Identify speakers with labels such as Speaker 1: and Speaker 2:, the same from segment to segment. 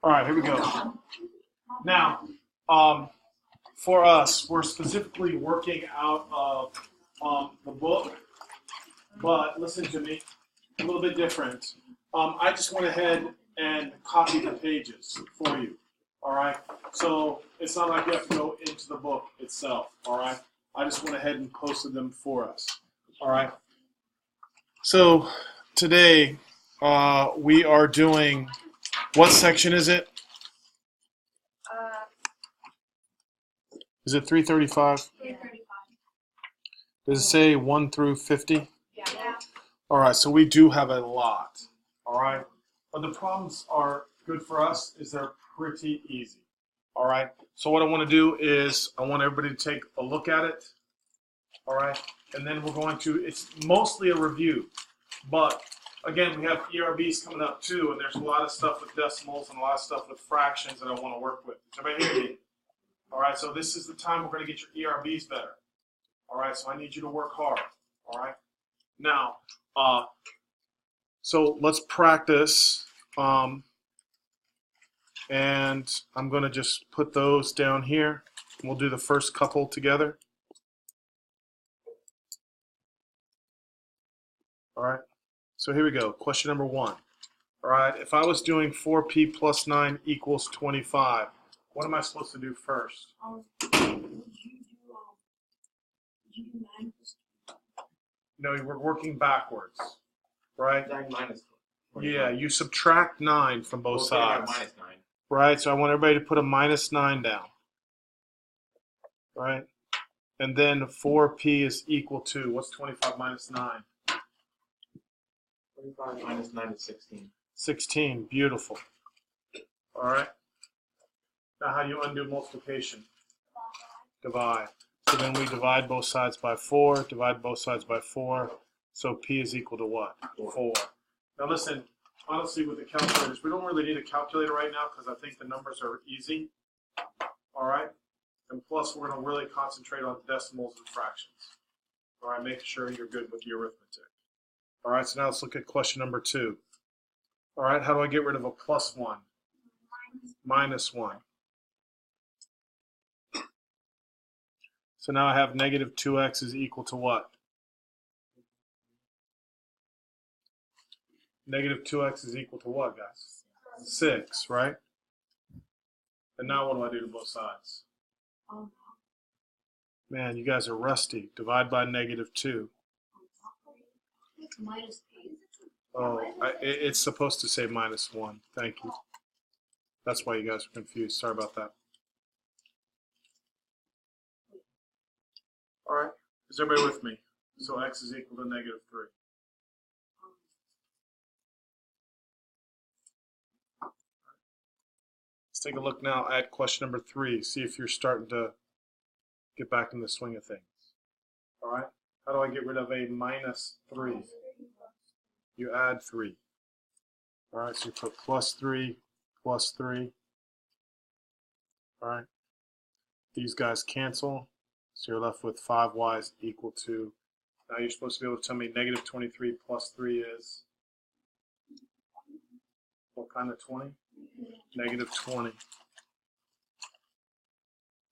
Speaker 1: All right, here we go. Now, for us, we're specifically working out of the book, but listen to me, a little bit different. I just went ahead and copied the pages for you. All right, so it's not like you have to go into the book itself. All right, I just went ahead and posted them for us. All right. So today we are doing, what section is it? Is it 335?
Speaker 2: 335.
Speaker 1: Does it say 1 through 50?
Speaker 2: Yeah.
Speaker 1: All right, so we do have a lot. All right, but the problems are good for us is they're pretty easy. All right, so what I want to do is I want everybody to take a look at it. All right, and then we're going to, it's mostly a review, but again, we have ERBs coming up too, and there's a lot of stuff with decimals and a lot of stuff with fractions that I want to work with. Everybody hear me? All right, so this is the time we're going to get your ERBs better. All right, so I need you to work hard. All right, now, so let's practice. And I'm going to just put those down here. We'll do the first couple together. All right, so here we go. Question number 1. All right, if I was doing 4p plus 9 equals 25, what am I supposed to do first?
Speaker 2: Would you do 9 plus 2?
Speaker 1: No, we're working backwards, right?
Speaker 3: 9 minus 25.
Speaker 1: Yeah, you subtract 9 from both sides.
Speaker 3: Minus 9.
Speaker 1: Right, so I want everybody to put a minus 9 down. Right? And then 4p is equal to, what's 25 minus 9?
Speaker 3: 25 minus 9 is 16.
Speaker 1: 16, beautiful. All right. Now how do you undo multiplication? Divide. So then we divide both sides by 4, divide both sides by 4. So p is equal to what? 4. Now listen, honestly with the calculators, we don't really need a calculator right now because I think the numbers are easy. All right. And plus we're going to really concentrate on decimals and fractions. All right, making sure you're good with the arithmetic. All right, so now let's look at question number 2. All right, how do I get rid of a plus 1? Minus 1. So now I have negative 2x is equal to what? Negative 2x is equal to what, guys? 6, right? And now what do I do to both sides? Man, you guys are rusty. Divide by negative 2.
Speaker 2: It's minus 8.
Speaker 1: Oh, it's supposed to say minus 1. Thank you. That's why you guys are confused. Sorry about that. All right. Is everybody with me? So x is equal to negative 3. Let's take a look now at question number 3. See if you're starting to get back in the swing of things. All right. How do I get rid of a minus 3? You add 3. All right, so you put plus 3, plus 3. All right. These guys cancel. So you're left with 5y is equal to, now you're supposed to be able to tell me negative 23 plus 3 is, what kind of 20? Negative 20.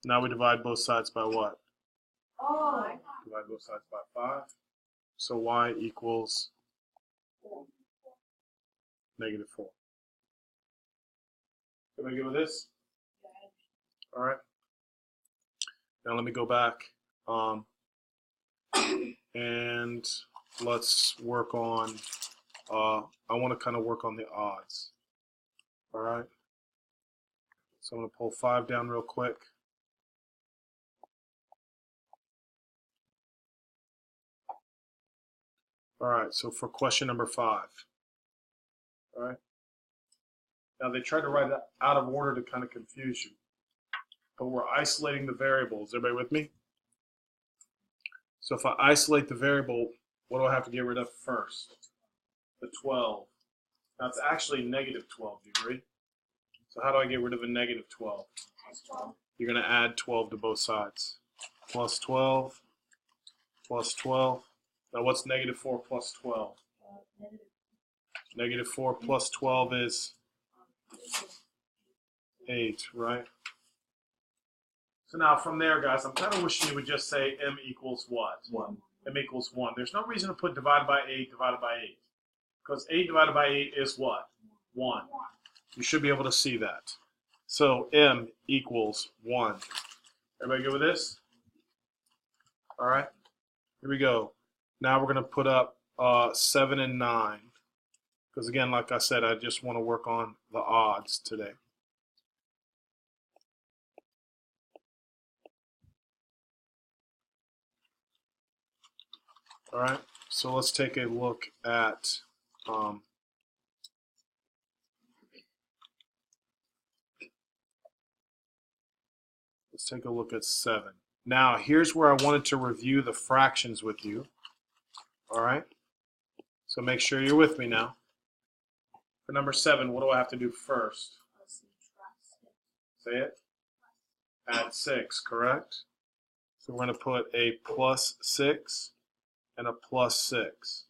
Speaker 1: Now we divide both sides by what?
Speaker 2: Oh.
Speaker 1: Divide both sides by 5. So y equals negative 4. Everybody good with this? All right. Now let me go back and let's work on, I want to kind of work on the odds. All right. So I'm going to pull 5 down real quick. All right, so for question number 5. All right. Now they tried to write it out of order to kind of confuse you. But we're isolating the variables. Everybody with me? So if I isolate the variable, what do I have to get rid of first? The 12. Now it's actually negative 12, do you agree? So how do I get rid of a negative 12? You're going to add 12 to both sides. Plus 12, plus 12. Now what's negative 4 plus 12? Negative 4 plus 12 is 8, right? So now from there, guys, I'm kind of wishing you would just say m equals what?
Speaker 3: 1.
Speaker 1: M equals 1. There's no reason to put divided by 8 divided by 8. Because 8 divided by 8 is what? 1. You should be able to see that. So m equals 1. Everybody good with this? All right. Here we go. Now we're going to put up 7 and 9. Because again, like I said, I just want to work on the odds today. All right, so let's take a look at let's take a look at 7. Now, here's where I wanted to review the fractions with you. All right, so make sure you're with me now. For number 7, what do I have to do first? Say it. Add 6, correct? So we're going to put a plus 6 and a plus 6.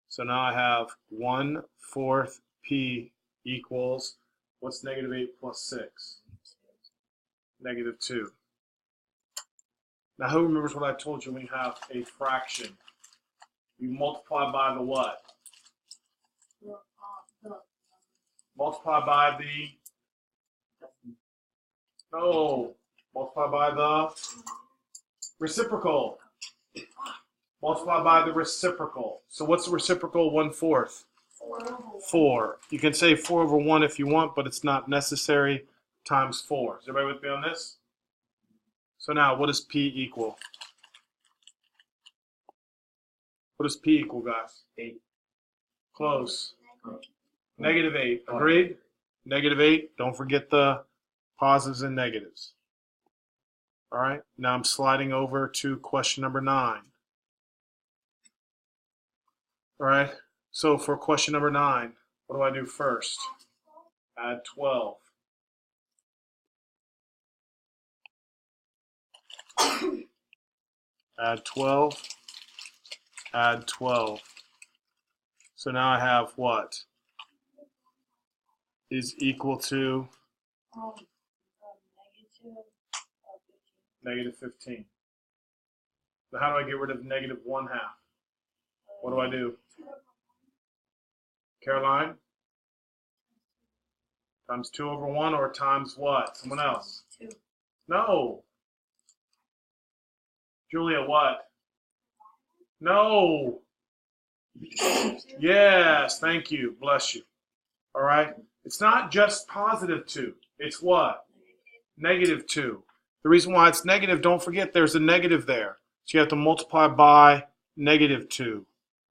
Speaker 1: So now I have 1/4 p equals, what's negative 8 plus 6? Negative 2. Now who remembers what I told you when you have a fraction? You multiply by the what? Multiply by the, no, multiply by the reciprocal. Multiply by the reciprocal. So what's the reciprocal? 1/4. 4. You can say 4 over 1 if you want, but it's not necessary. Times 4. Is everybody with me on this? So now, what does P equal? What does P equal, guys?
Speaker 3: 8.
Speaker 1: Close. Negative 8. Agreed? Negative 8. Don't forget the positives and negatives. All right. Now I'm sliding over to question number 9. All right. So for question number 9, what do I do first? Add 12. Add 12. Add 12. So now I have what? Is equal to negative 15. So how do I get rid of negative 1/2? What do I do? Caroline? Times 2 over 1 or times what? Someone else?
Speaker 2: 2.
Speaker 1: No. Julia, what? No. Yes, thank you. Bless you. All right. It's not just positive 2. It's what? Negative 2. The reason why it's negative, don't forget there's a negative there. So you have to multiply by negative 2.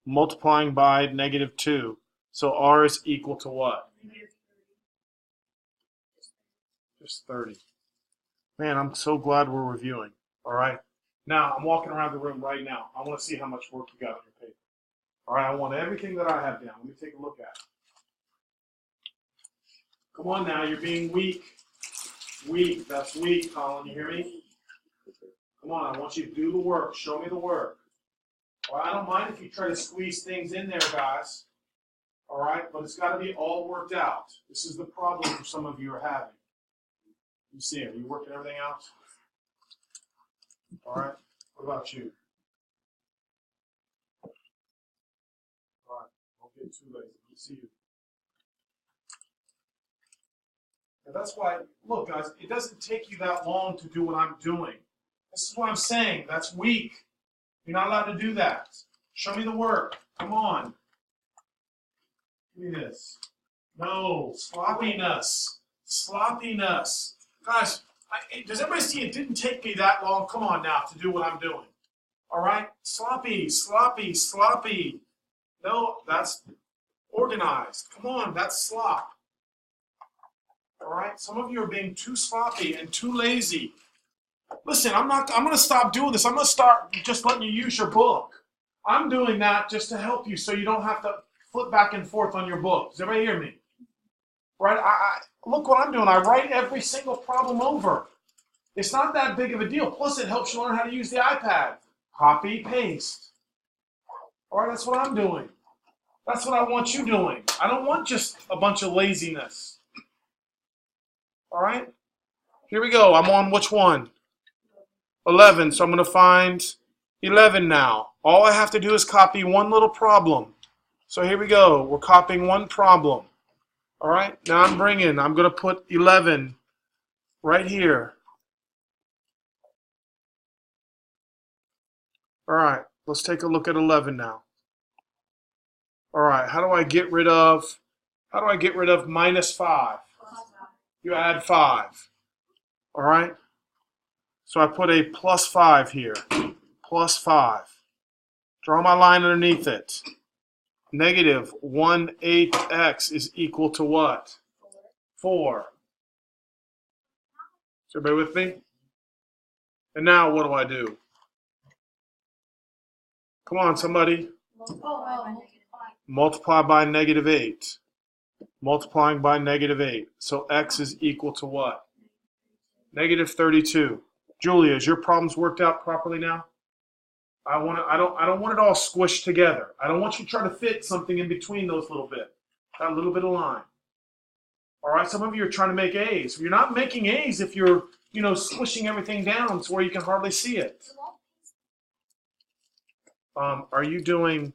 Speaker 1: Multiplying by negative 2. So R is equal to what? Just 30. Man, I'm so glad we're reviewing. All right. Now, I'm walking around the room right now. I want to see how much work you got on your paper. All right. I want everything that I have down. Let me take a look at it. Come on now. You're being weak. Weak. That's weak, Colin. You hear me? Come on. I want you to do the work. Show me the work. All right. I don't mind if you try to squeeze things in there, guys. All right. But it's got to be all worked out. This is the problem some of you are having. You see it. Are you working everything out? All right. What about you? All right. Don't get too lazy. You see you. And that's why, look, guys, it doesn't take you that long to do what I'm doing. This is what I'm saying. That's weak. You're not allowed to do that. Show me the work. Come on. Give me this. No. Sloppiness. Sloppiness. Guys, does everybody see it didn't take me that long? Come on now to do what I'm doing. All right? Sloppy, sloppy, sloppy. No, that's organized. Come on, that's slop. All right? Some of you are being too sloppy and too lazy. Listen, I'm going to stop doing this. I'm going to start just letting you use your book. I'm doing that just to help you so you don't have to flip back and forth on your book. Does everybody hear me? Right? Look what I'm doing. I write every single problem over. It's not that big of a deal. Plus, it helps you learn how to use the iPad. Copy, paste. All right, that's what I'm doing. That's what I want you doing. I don't want just a bunch of laziness. All right? Here we go. I'm on which one? 11. So I'm going to find 11 now. All I have to do is copy one little problem. So here we go. We're copying one problem. All right? Now I'm going to put 11 right here. All right. Let's take a look at 11 now. All right. How do I get rid of minus 5? You add 5. All right? So I put a plus 5 here. Plus 5. Draw my line underneath it. Negative 1/8x is equal to what? 4. Is everybody with me? And now what do I do? Come on, somebody. Multiply by negative 8. Multiplying by negative 8. So x is equal to what? Negative 32. Julia, is your problems worked out properly now? I don't want it all squished together. I don't want you to try to fit something in between those little bit. That little bit of line. All right, some of you are trying to make A's. You're not making A's if you're, squishing everything down to where you can hardly see it. Are you doing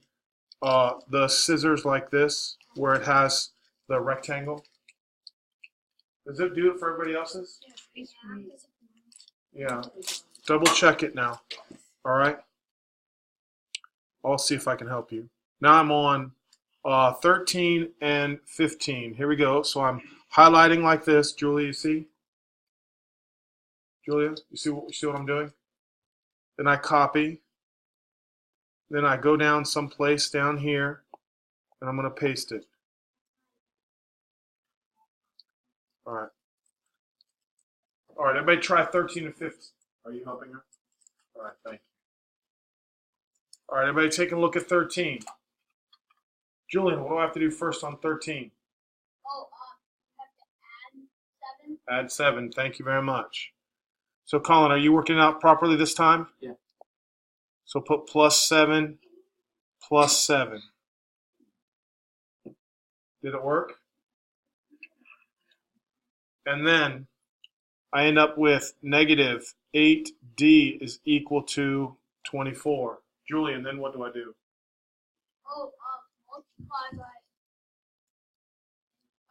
Speaker 1: the scissors like this, where it has the rectangle? Does it do it for everybody else's? Yeah. Double check it now. All right. I'll see if I can help you. Now I'm on 13 and 15. Here we go. So I'm highlighting like this. Julia, you see? Julia, you see what I'm doing? Then I copy. Then I go down someplace down here, and I'm going to paste it. All right. All right, everybody try 13 and 15. Are you helping her? All right, thank you. All right, everybody take a look at 13. Julian, what do I have to do first on 13?
Speaker 2: Oh, you have to
Speaker 1: Add 7. Thank you very much. So, Colin, are you working it out properly this time?
Speaker 3: Yeah.
Speaker 1: So put plus 7, plus 7. Did it work? And then I end up with negative 8d is equal to 24. Julian, then what do I do?
Speaker 2: multiply by.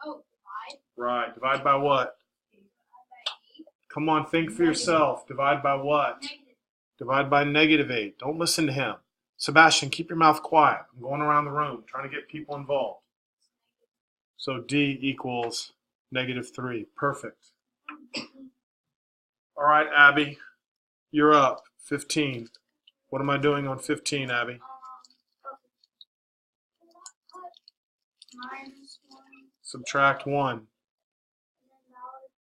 Speaker 2: Divide.
Speaker 1: Right. Divide by what?
Speaker 2: Divide by 8.
Speaker 1: Come on, think for yourself. Divide by what?
Speaker 2: Negative.
Speaker 1: Divide by negative 8. Don't listen to him. Sebastian, keep your mouth quiet. I'm going around the room trying to get people involved. So d equals negative 3. Perfect. All right, Abby, you're up. 15. What am I doing on 15, Abby?
Speaker 2: Minus 1.
Speaker 1: Subtract 1.
Speaker 2: And then now it's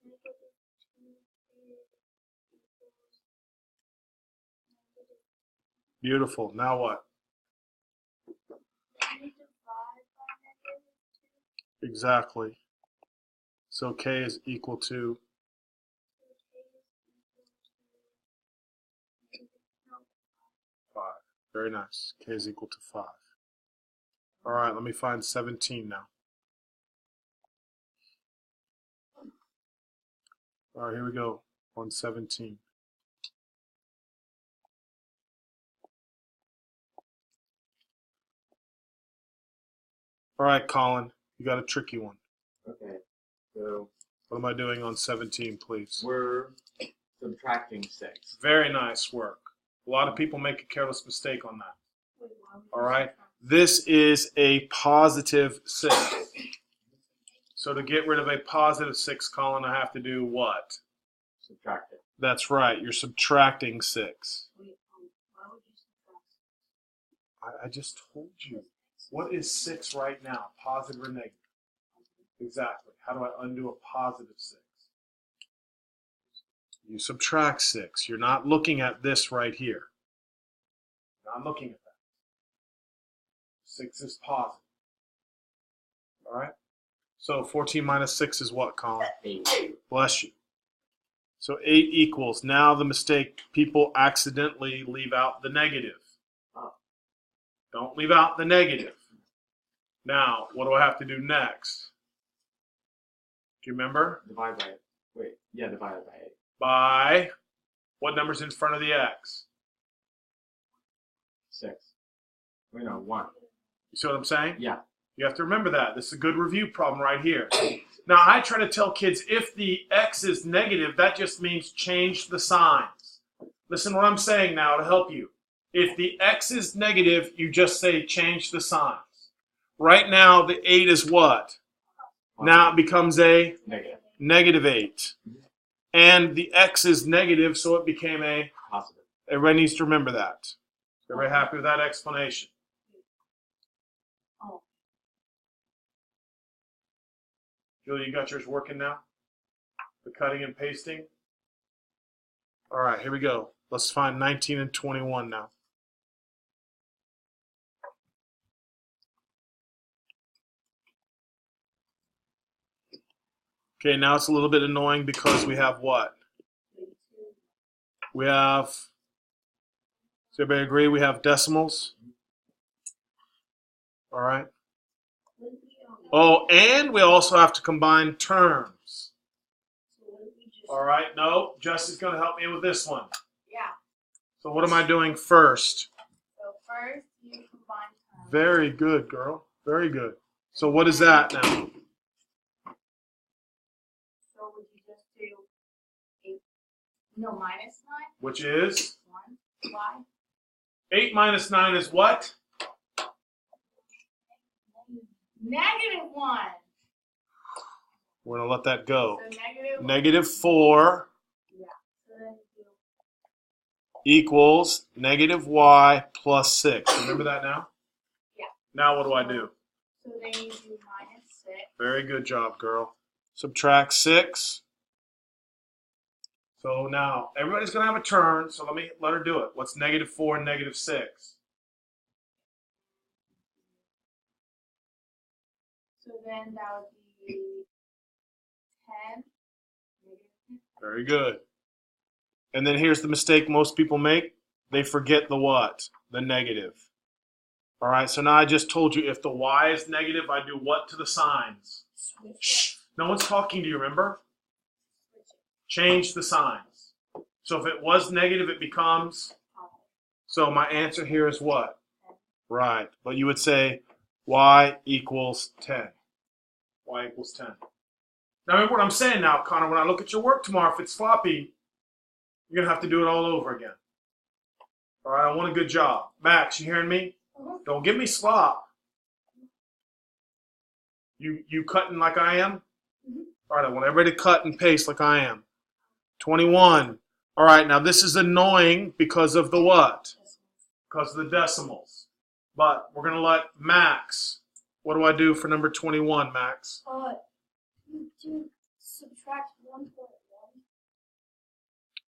Speaker 2: negative 2 equals negative.
Speaker 1: Beautiful. Now what?
Speaker 2: Then we divide by negative 2.
Speaker 1: Exactly. So k is equal to,
Speaker 2: So k is equal to negative
Speaker 1: 5. Very nice. K is equal to 5. All right, let me find 17 now. All right, here we go on 17. All right, Colin, you got a tricky one.
Speaker 3: Okay. So
Speaker 1: What am I doing on 17, please?
Speaker 3: we're subtracting 6.
Speaker 1: Very nice work. A lot of people make a careless mistake on that.
Speaker 2: Wait, why would
Speaker 1: All
Speaker 2: you
Speaker 1: right.
Speaker 2: subtract?
Speaker 1: This is a positive 6. So to get rid of a positive 6, Colin, I have to do what?
Speaker 3: Subtract it.
Speaker 1: That's right. You're subtracting 6.
Speaker 2: Wait, why would you subtract?
Speaker 1: I just told you. What is 6 right now? Positive or negative? Exactly. How do I undo a positive 6? You subtract 6. You're not looking at this right here. You're not looking at that. 6 is positive. All right? So 14 minus 6 is what, Colin?
Speaker 3: 8.
Speaker 1: Bless you. So 8 equals. Now the mistake, people accidentally leave out the negative.
Speaker 3: Oh.
Speaker 1: Don't leave out the negative. Now, what do I have to do next? Do you remember?
Speaker 3: Divide by 8. Wait, yeah, divided by 8.
Speaker 1: By what number's in front of the x?
Speaker 3: 6. Wait, no, 1.
Speaker 1: You see what I'm saying?
Speaker 3: Yeah.
Speaker 1: You have to remember that. This is a good review problem right here. Now, I try to tell kids if the x is negative, that just means change the signs. Listen to what I'm saying now to help you. If the x is negative, you just say change the signs. Right now, the 8 is what? Now it becomes a
Speaker 3: Negative.
Speaker 1: negative 8. And the x is negative, so it became a
Speaker 3: Positive.
Speaker 1: Everybody needs to remember that. Everybody happy with that explanation?
Speaker 2: Oh.
Speaker 1: Julie, you got yours working now? The cutting and pasting? All right, here we go. Let's find 19 and 21 now. Okay, now it's a little bit annoying because we have what? We have, does everybody agree? We have decimals. All right. Oh, and we also have to combine terms. All right, no, Jesse's going to help me with this one.
Speaker 2: Yeah.
Speaker 1: So what am I doing first?
Speaker 2: So first you combine terms.
Speaker 1: Very good, girl. Very good. So what is that now?
Speaker 2: So would you just do 8? No, minus 9.
Speaker 1: Which is?
Speaker 2: 1. Y.
Speaker 1: 8 minus 9 is what?
Speaker 2: Negative 1.
Speaker 1: We're going to let that go.
Speaker 2: So negative.
Speaker 1: Negative 4
Speaker 2: Yeah. So then you do.
Speaker 1: equals negative y plus 6. Remember that now?
Speaker 2: Yeah.
Speaker 1: Now what do I do?
Speaker 2: So then you do minus 6.
Speaker 1: Very good job, girl. Subtract 6. So now everybody's going to have a turn, so let her do it. What's negative 4 and negative 6?
Speaker 2: So then that would be 10. Negative 10.
Speaker 1: Very good. And then here's the mistake most people make. They forget the what? The negative. All right, so now I just told you if the y is negative, I do what to the signs? Shh. No one's talking to you, remember? Change the signs. So if it was negative, it becomes? So my answer here is what? Right, but you would say y equals 10. Y equals 10. Now remember what I'm saying now, Connor, when I look at your work tomorrow, if it's sloppy, you're going to have to do it all over again. All right, I want a good job. Max, you hearing me? Don't give me slop. You cutting like I am? All right, I want everybody to cut and paste like I am. 21. All right, now this is annoying because of the what? Because of the decimals. But we're going to let Max. What do I do for number 21, Max?
Speaker 2: You do subtract 1.1.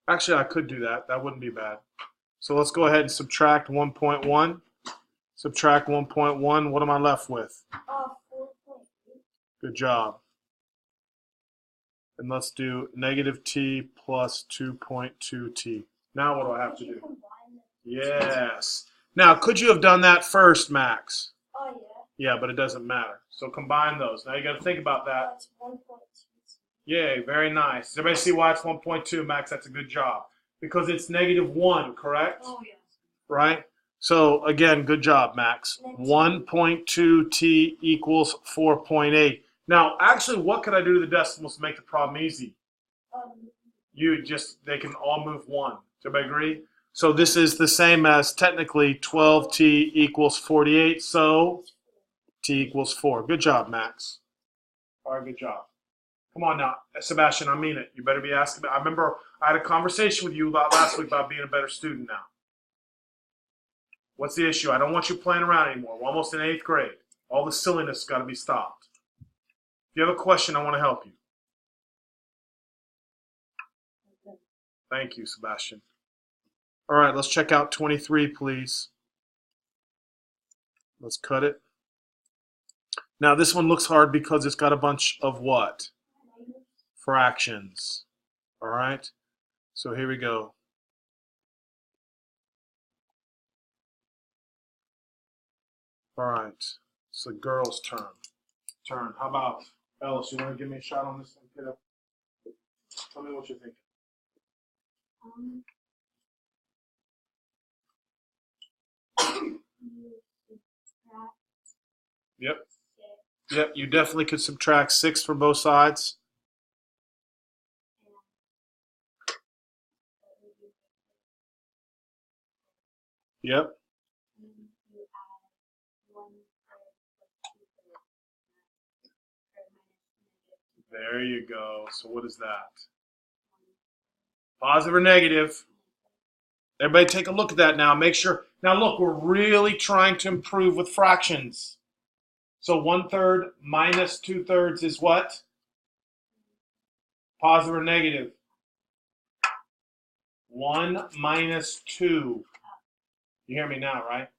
Speaker 1: Actually, I could do that. That wouldn't be bad. So let's go ahead and subtract 1.1. Subtract 1.1. What am I left with?
Speaker 2: 4.8.
Speaker 1: Good job. And let's do negative t plus 2.2t. Now what do I have to do? Yes. Now, could you have done that first, Max?
Speaker 2: Oh,
Speaker 1: Yeah, but it doesn't matter. So combine those. Now you got to think about that.
Speaker 2: That's 1.2.
Speaker 1: Yay, very nice. Does everybody see why it's 1.2, Max? That's a good job. Because it's negative 1, correct?
Speaker 2: Oh, yes.
Speaker 1: Right? So, again, good job, Max. 1.2t equals 4.8. Now, actually, what could I do to the decimals to make the problem easy? They can all move 1. Does everybody agree? So this is the same as technically 12t equals 48, so t equals 4. Good job, Max. All right, good job. Come on now, Sebastian, I mean it. You better be asking me. I remember I had a conversation with you about last week about being a better student now. What's the issue? I don't want you playing around anymore. We're almost in 8th grade. All the silliness has got to be stopped. If you have a question, I want to help you. Thank you, Sebastian. All right, let's check out 23, please. Let's cut it. Now, this one looks hard because it's got a bunch of what? Fractions. All right, so here we go. All right, it's the girl's turn. How about Ellis, you want to give me a shot on this thing, kiddo? Tell me what you think.
Speaker 2: You subtract
Speaker 1: Yep.
Speaker 2: 6
Speaker 1: Yep, you definitely could subtract 6 from both sides.
Speaker 2: and that would be
Speaker 1: Yep.
Speaker 2: and you add 1/3 plus 2/3. Or minus
Speaker 1: There you go. So what is that? Positive or negative? Everybody take a look at that now. Make sure. Now look, we're really trying to improve with fractions. So 1/3 minus 2/3 is what? Positive or negative? 1 minus 2. You hear me now, right?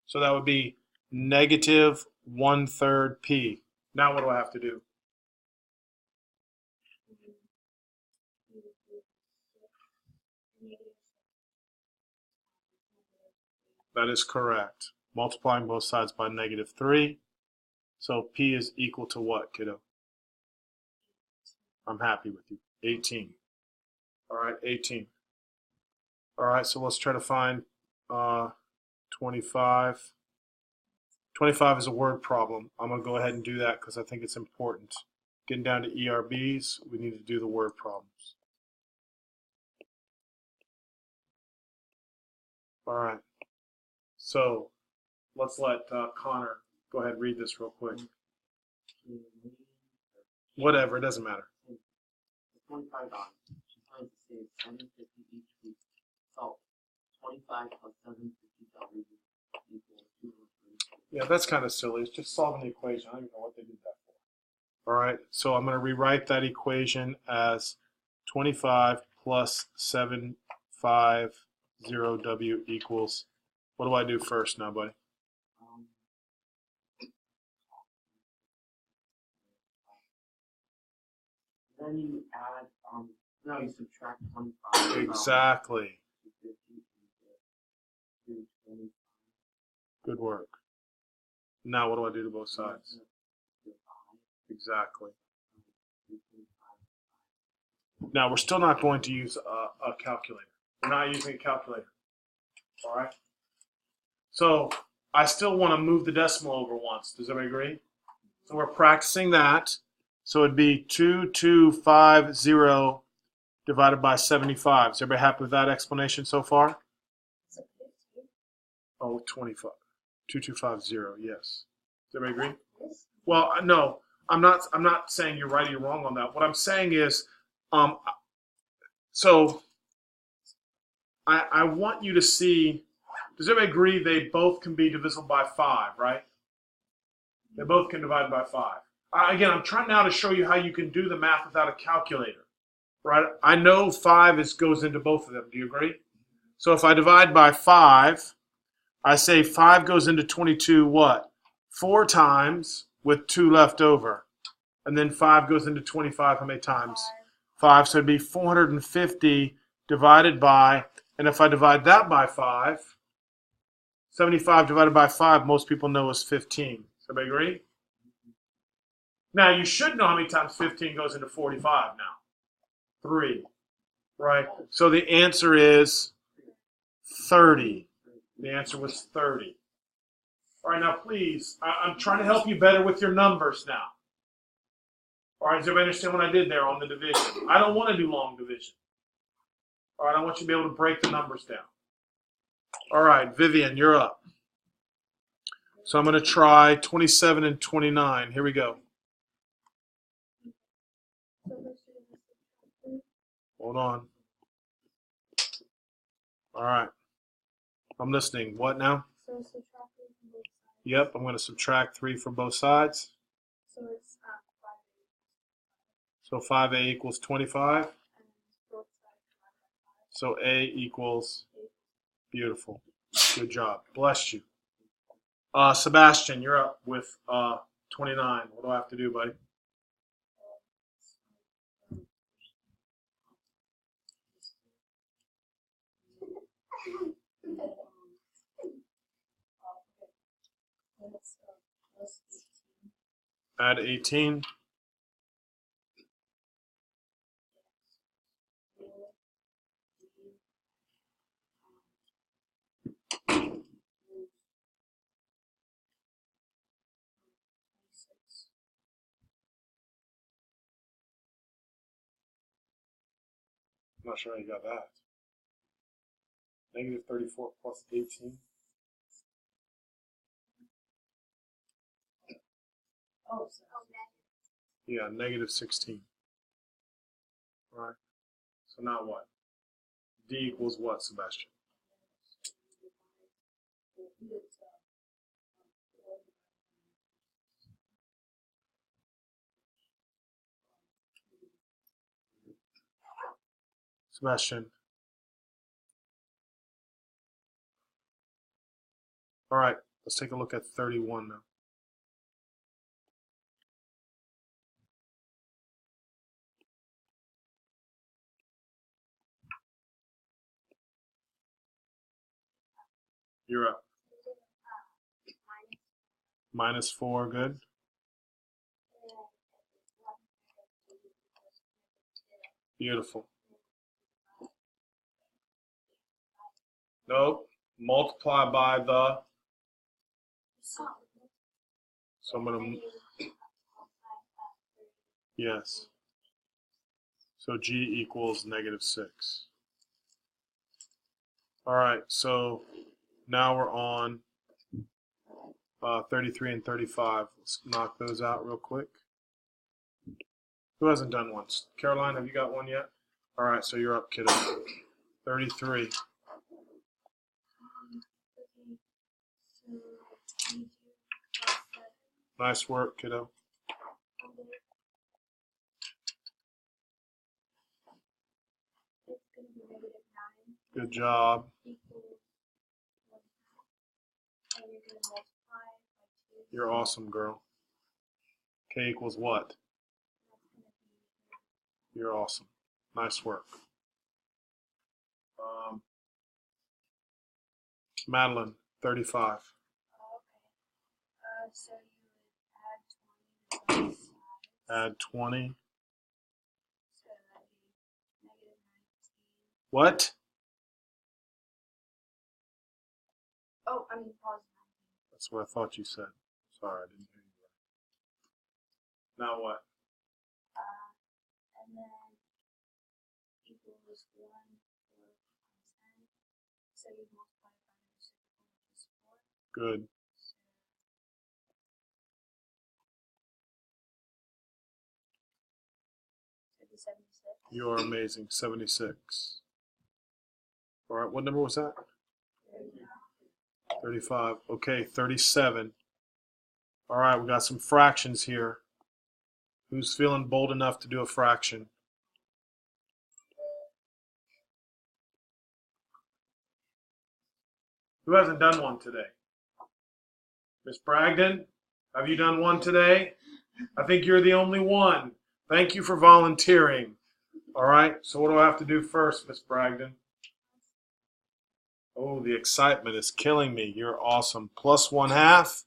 Speaker 1: So that would be negative 1/3 p. Now what do I have to do? That is correct. Multiplying both sides by negative 3. So p is equal to what, kiddo? I'm happy with you. 18. All right, 18. All right, so let's try to find 25. 25 is a word problem. I'm going to go ahead and do that because I think it's important. Getting down to ERBs, we need to do the word problems. All right. So let's let Connor go ahead and read this real quick. Whatever, it doesn't matter.
Speaker 4: $25. She plans to save $7.50 each week. So 25 plus $7.50 equals $230.
Speaker 1: Yeah, that's kind of silly. It's just solving the equation. I don't even know what they did that for. All right, so I'm going to rewrite that equation as 25 plus 750W equals, what do I do first now, buddy?
Speaker 4: Then you add, no, you subtract 25.
Speaker 1: Exactly. Good work. Now what do I do to both sides? Exactly. Now we're still not going to use a calculator. We're not using a calculator. All right? So I still want to move the decimal over once. Does everybody agree? So we're practicing that. So it'd be 2250 divided by 75. Is everybody happy with that explanation so far? Oh, 25. 2250, yes. Does everybody agree? Well, no, I'm not saying you're right or you're wrong on that. What I'm saying is, so I want you to see, does everybody agree they both can be divisible by 5, right? They both can divide by 5. Again, I'm trying now to show you how you can do the math without a calculator, right? I know 5 goes into both of them. Do you agree? So if I divide by 5, I say 5 goes into 22 what? 4 times with 2 left over. And then 5 goes into 25 how many times? 5. So it'd be 450 divided by, and if I divide that by 5, 75 divided by 5, most people know is 15. Does everybody agree? Now, you should know how many times 15 goes into 45 now. 3, right? So the answer is 30. The answer was 30. All right, now please, I'm trying to help you better with your numbers now. All right, does everybody understand what I did there on the division? I don't want to do long division. All right, I want you to be able to break the numbers down. All right, Vivian, you're up. So I'm going to try 27 and 29. Here we go. Hold on. All right. I'm listening. What now?
Speaker 2: So subtract 3 from both sides.
Speaker 1: Yep, I'm going to subtract 3 from both sides.
Speaker 2: So it's 5.
Speaker 1: So 5a equals 25.
Speaker 2: And both sides divided by 5.
Speaker 1: So a equals, beautiful. Good job. Bless you. Sebastian, you're up with 29. What do I have to do, buddy? Add 18. I'm not sure how you got that. Negative 34 plus 18.
Speaker 2: Oh, so
Speaker 1: Yeah, negative 16. All right. So now what? D equals what, Sebastian? Sebastian. All right, let's take a look at 31 now. You're up. Minus 4, good. Beautiful. Nope. Multiply by the. So I'm going to. Yes. So G equals negative 6. All right, so now we're on 33 and 35. Let's knock those out real quick. Who hasn't done one? Caroline, have you got one yet? All right, so you're up, kiddo. 33. Nice work, kiddo. Good job. You're awesome, girl. K equals what? You're awesome. Nice work. Madeline, 35.
Speaker 2: So you would
Speaker 1: Add 20.
Speaker 2: So that'd be negative 19.
Speaker 1: What?
Speaker 2: Oh, I mean positive 19.
Speaker 1: That's what I thought you said. Sorry, I didn't hear you right. Now what?
Speaker 2: And then equals 1 4 times 10. So you multiply by the reciprocal, which is 4.
Speaker 1: Good.
Speaker 2: So it'd be 76.
Speaker 1: You are amazing. 76. All right, what number was that? 35. Okay, 37. All right, we got some fractions here. Who's feeling bold enough to do a fraction? Who hasn't done one today? Miss Bragdon, have you done one today? I think you're the only one. Thank you for volunteering. All right, so what do I have to do first, Miss Bragdon? Oh, the excitement is killing me. You're awesome. Plus 1/2.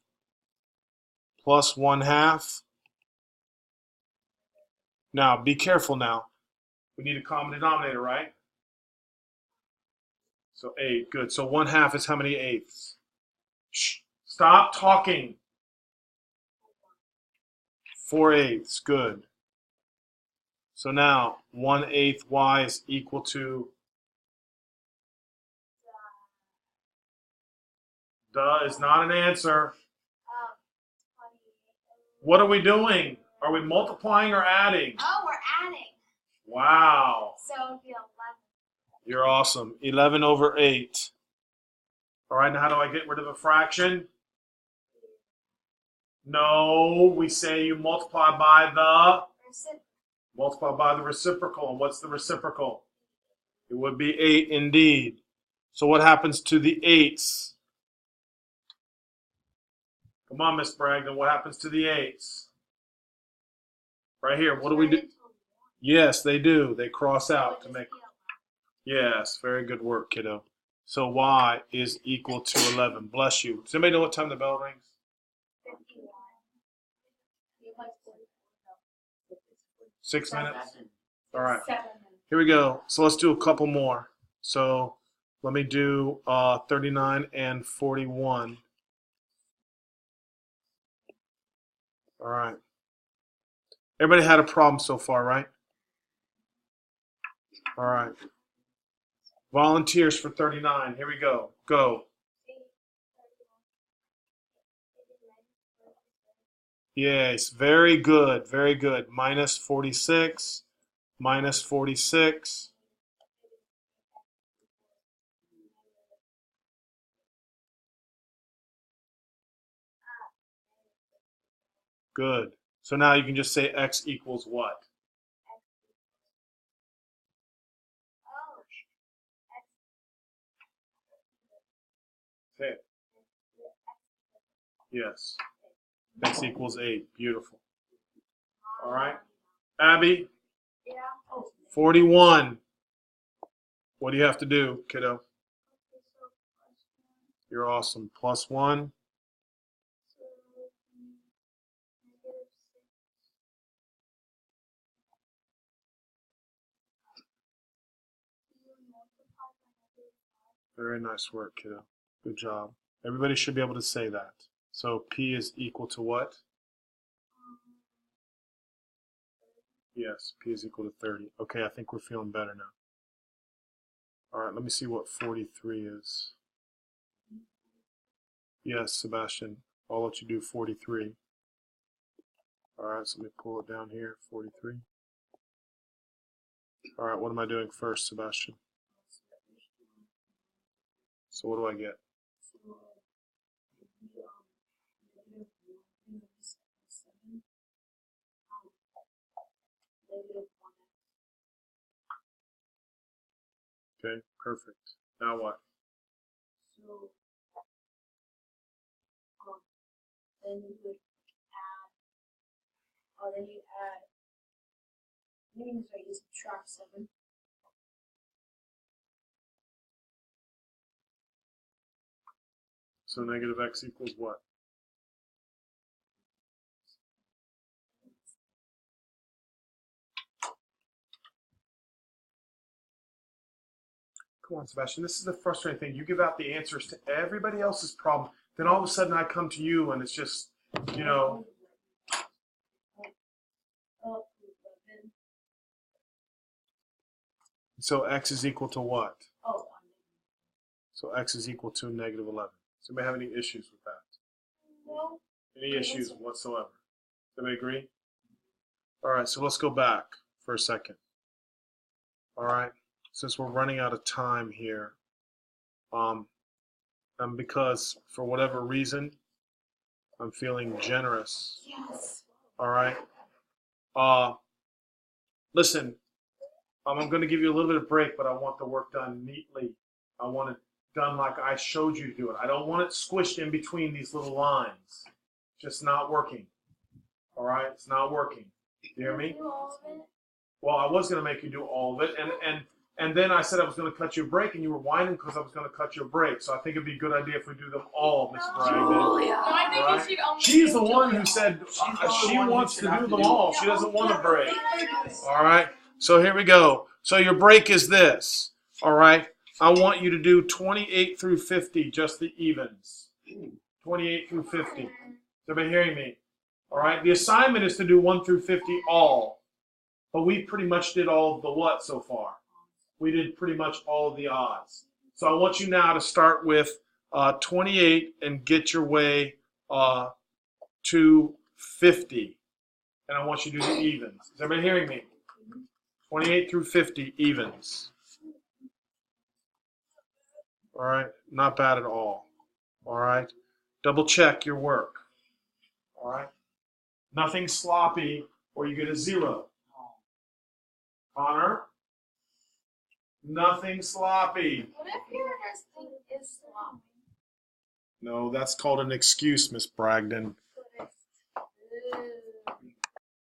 Speaker 1: Plus 1/2. Now, be careful now. We need a common denominator, right? So 8, good. So 1/2 is how many eighths? Shh. Stop talking. 4/8, good. So now 1/8 y is equal to. Duh is not an answer.
Speaker 2: 28.
Speaker 1: What are we doing? Are we multiplying or adding?
Speaker 2: Oh, we're adding.
Speaker 1: Wow.
Speaker 2: So it'd be 11.
Speaker 1: You're awesome. 11 over 8. All right, now how do I get rid of a fraction? No, we say you multiply by the reciprocal. And what's the reciprocal? It would be 8 indeed. So what happens to the 8s? Come on, Miss Bragdon, what happens to the 8s? Right here, what do we do? Yes, they do. They cross out to make. Yes, very good work, kiddo. So y is equal to 11. Bless you. Does anybody know what time the bell rings?
Speaker 2: 51.
Speaker 1: 6 minutes?
Speaker 4: Seven.
Speaker 1: All right.
Speaker 2: 7 minutes.
Speaker 1: Here we go. So let's do a couple more. So Let me do 39 and 41. All right. Everybody had a problem so far, right? All right. Volunteers for 39. Here we go. Go. Yes, very good. Very good. Minus 46. Minus 46. Good. So now you can just say x equals what? Say it. Yes. X equals 8. Beautiful. All right. Abby,
Speaker 2: Yeah.
Speaker 1: 41. What do you have to do, kiddo? You're awesome. Plus 1. Very nice work, kiddo. Good job. Everybody should be able to say that. So P is equal to what? Yes, P is equal to 30. Okay, I think we're feeling better now. All right, let me see what 43 is. Yes, Sebastian, I'll let you do 43. All right, so let me pull it down here, 43. All right, what am I doing first, Sebastian? So what do I get? Okay, perfect. Now what?
Speaker 2: So, then you would add, then you add, meaning sorry, you subtract 7.
Speaker 1: So negative x equals what? Come on, Sebastian. This is the frustrating thing. You give out the answers to everybody else's problem. Then all of a sudden I come to you and it's just, you know. So x is equal to what?
Speaker 2: Oh,
Speaker 1: So x is equal to negative 11. Does anybody have any issues with that?
Speaker 2: no.
Speaker 1: Any issues whatsoever? Does everybody agree? All right, so let's go back for a second. All right, since we're running out of time here, and because for whatever reason, I'm feeling generous.
Speaker 2: Yes.
Speaker 1: All right. Listen, I'm going to give you a little bit of break, but I want the work done neatly. I want it done like I showed you to do it. I don't want it squished in between these little lines. Just not working. All right, it's not working. You hear me?
Speaker 2: Do all of it?
Speaker 1: Well, I was going to make you do all of it, and then I said I was going to cut you a break, and you were whining because I was going to cut you a break. So I think it'd be a good idea if we do them all, Miss Bragdon.
Speaker 2: No, I think
Speaker 1: Right.
Speaker 2: you should only
Speaker 1: She's
Speaker 2: do
Speaker 1: the one
Speaker 2: Julia.
Speaker 1: who said
Speaker 3: the
Speaker 1: she
Speaker 3: one who
Speaker 1: wants
Speaker 3: should
Speaker 1: to
Speaker 3: have
Speaker 1: do
Speaker 3: to
Speaker 1: them
Speaker 3: do
Speaker 1: all.
Speaker 3: it.
Speaker 1: She doesn't want a break.
Speaker 2: Yes.
Speaker 1: All right. So here we go. So your break is this. All right. I want you to do 28 through 50, just the evens. 28 through 50. Is everybody hearing me? All right. The assignment is to do 1 through 50 all. But we pretty much did all of the what so far? We did pretty much all of the odds. So I want you now to start with 28 and get your way to 50. And I want you to do the evens. Is everybody hearing me? 28 through 50 evens. All right, not bad at all. All right, double check your work. All right, nothing sloppy or you get a 0. Connor, nothing sloppy.
Speaker 2: What if your thing is sloppy?
Speaker 1: No, that's called an excuse, Miss Bragdon.
Speaker 2: But it's